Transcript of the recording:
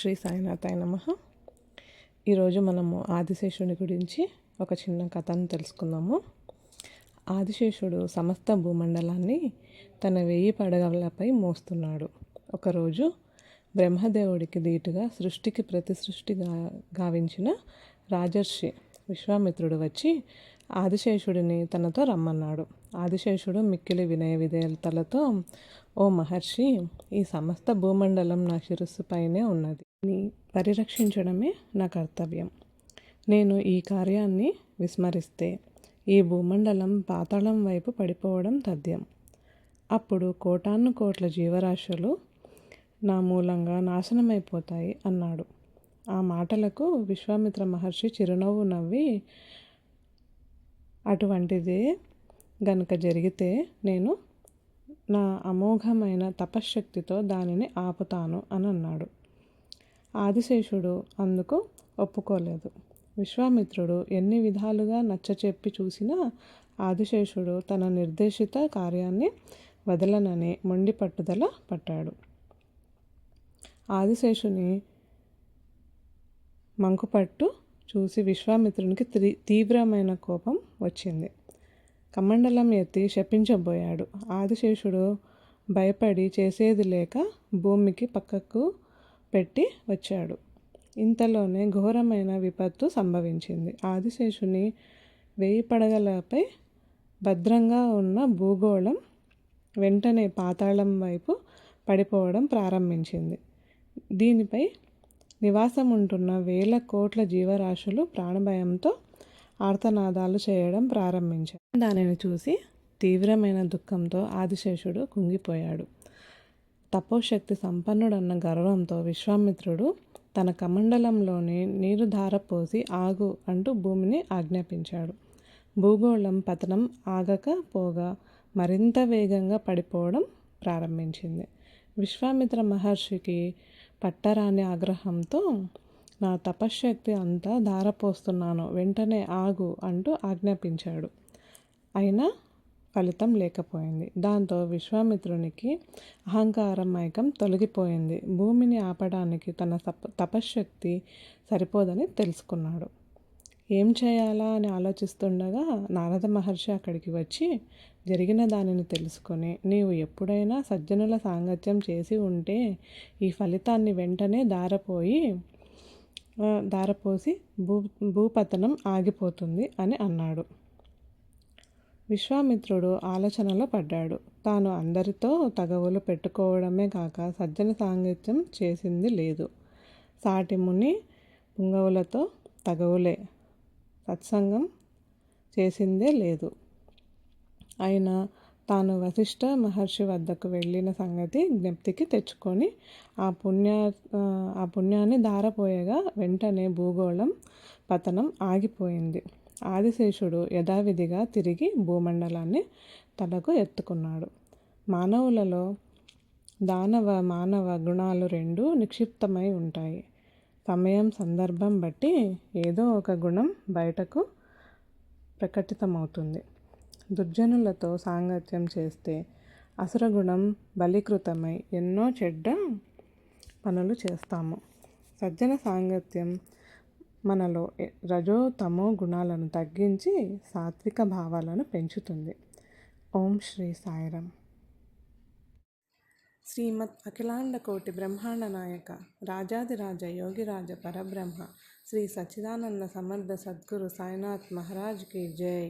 శ్రీ సాయినాథాయ నమః. ఈరోజు మనము ఆదిశేషుని గురించి ఒక చిన్న కథను తెలుసుకుందాము. ఆదిశేషుడు సమస్త భూమండలాన్ని తన 1000 పడగలపై మోస్తున్నాడు. ఒకరోజు బ్రహ్మదేవుడికి ధీటుగా సృష్టికి ప్రతి సృష్టి గావించిన రాజర్షి విశ్వామిత్రుడు వచ్చి ఆదిశేషుడిని తనతో రమ్మన్నాడు. ఆదిశేషుడు మిక్కిలి వినయ విధేయతలతో, ఓ మహర్షి, ఈ సమస్త భూమండలం నా శిరస్సుపైనే ఉన్నది. నీ పరిరక్షించడమే నా కర్తవ్యం. నేను ఈ కార్యాన్ని విస్మరిస్తే ఈ భూమండలం పాతాళం వైపు పడిపోవడం తథ్యం. అప్పుడు కోటాను కోట్ల జీవరాశులు నా మూలంగా నాశనమైపోతాయి అన్నాడు. ఆ మాటలకు విశ్వామిత్ర మహర్షి చిరునవ్వు నవ్వి, అటువంటిదే గనుక జరిగితే నేను నా అమోఘమైన తపశ్శక్తితో దానిని ఆపుతాను అని అన్నాడు. ఆదిశేషుడు అందుకు ఒప్పుకోలేదు. విశ్వామిత్రుడు ఎన్ని విధాలుగా నచ్చచెప్పి చూసినా ఆదిశేషుడు తన నిర్దేశిత కార్యాన్ని వదలనని మొండి పట్టుదల పట్టాడు. ఆదిశేషుని మంకుపట్టు చూసి విశ్వామిత్రునికి తీవ్రమైన కోపం వచ్చింది. కమండలం ఎత్తి శపించబోయాడు. ఆదిశేషుడు భయపడి చేసేది లేక భూమికి పక్కకు పెట్టి వచ్చాడు. ఇంతలోనే ఘోరమైన విపత్తు సంభవించింది. ఆదిశేషుని 1000 పడగలపై భద్రంగా ఉన్న భూగోళం వెంటనే పాతాళం వైపు పడిపోవడం ప్రారంభించింది. దీనిపై నివాసం ఉంటున్న 1000 కోట్ల జీవరాశులు ప్రాణభయంతో ఆర్తనాదాలు చేయడం ప్రారంభించారు. దానిని చూసి తీవ్రమైన దుఃఖంతో ఆదిశేషుడు కుంగిపోయాడు. తపోశక్తి సంపన్నుడన్న గర్వంతో విశ్వామిత్రుడు తన కమండలంలోని నీరు ధారపోసి ఆగు అంటూ భూమిని ఆజ్ఞాపించాడు. భూగోళం పతనం ఆగకపోగా మరింత వేగంగా పడిపోవడం ప్రారంభించింది. విశ్వామిత్ర మహర్షికి పట్టరాని ఆగ్రహంతో, నా తపశ్శక్తి అంతా ధారపోస్తున్నాను, వెంటనే ఆగు అంటూ ఆజ్ఞాపించాడు. అయినా ఫలితం లేకపోయింది. దాంతో విశ్వామిత్రునికి అహంకారం మైకం తొలగిపోయింది. భూమిని ఆపడానికి తన తపశ్శక్తి సరిపోదని తెలుసుకున్నాడు. ఏం చేయాలా అని ఆలోచిస్తుండగా నారద మహర్షి అక్కడికి వచ్చి జరిగిన దానిని తెలుసుకొని, నీవు ఎప్పుడైనా సజ్జనుల సాంగత్యం చేసి ఉంటే ఈ ఫలితాన్ని వెంటనే ధారపోసి భూపతనం ఆగిపోతుంది అని అన్నాడు. విశ్వామిత్రుడు ఆలోచనలో పడ్డాడు. తాను అందరితో తగవులు పెట్టుకోవడమే కాక సజ్జన సాంగత్యం చేసింది లేదు. సాటి ముని పుంగవులతో తగవులే, సత్సంగం చేసిందే లేదు. అయినా తాను వశిష్ఠ మహర్షి వద్దకు వెళ్ళిన సంగతి జ్ఞప్తికి తెచ్చుకొని ఆ పుణ్యాన్ని ధారపోయగా వెంటనే భూగోళం పతనం ఆగిపోయింది. ఆదిశేషుడు యథావిధిగా తిరిగి భూమండలాన్ని తలకు ఎత్తుకున్నాడు. మానవులలో మానవ గుణాలు 2 నిక్షిప్తమై ఉంటాయి. సమయం సందర్భం బట్టి ఏదో ఒక గుణం బయటకు ప్రకటితమవుతుంది. దుర్జనులతో సాంగత్యం చేస్తే అసురగుణం బలీకృతమై ఎన్నో చెడ్డ పనులు చేస్తాము. సజ్జన సాంగత్యం మనలో రజో తమో గుణాలను తగ్గించి సాత్విక భావాలను పెంచుతుంది. ఓం శ్రీ సాయిరామ్. శ్రీమద్ అఖిలాండ కోటి బ్రహ్మాండ నాయక రాజాదిరాజ యోగిరాజ పరబ్రహ్మ శ్రీ సచ్చిదానంద సమర్థ సద్గురు సాయినాథ్ మహారాజ్ కి జై.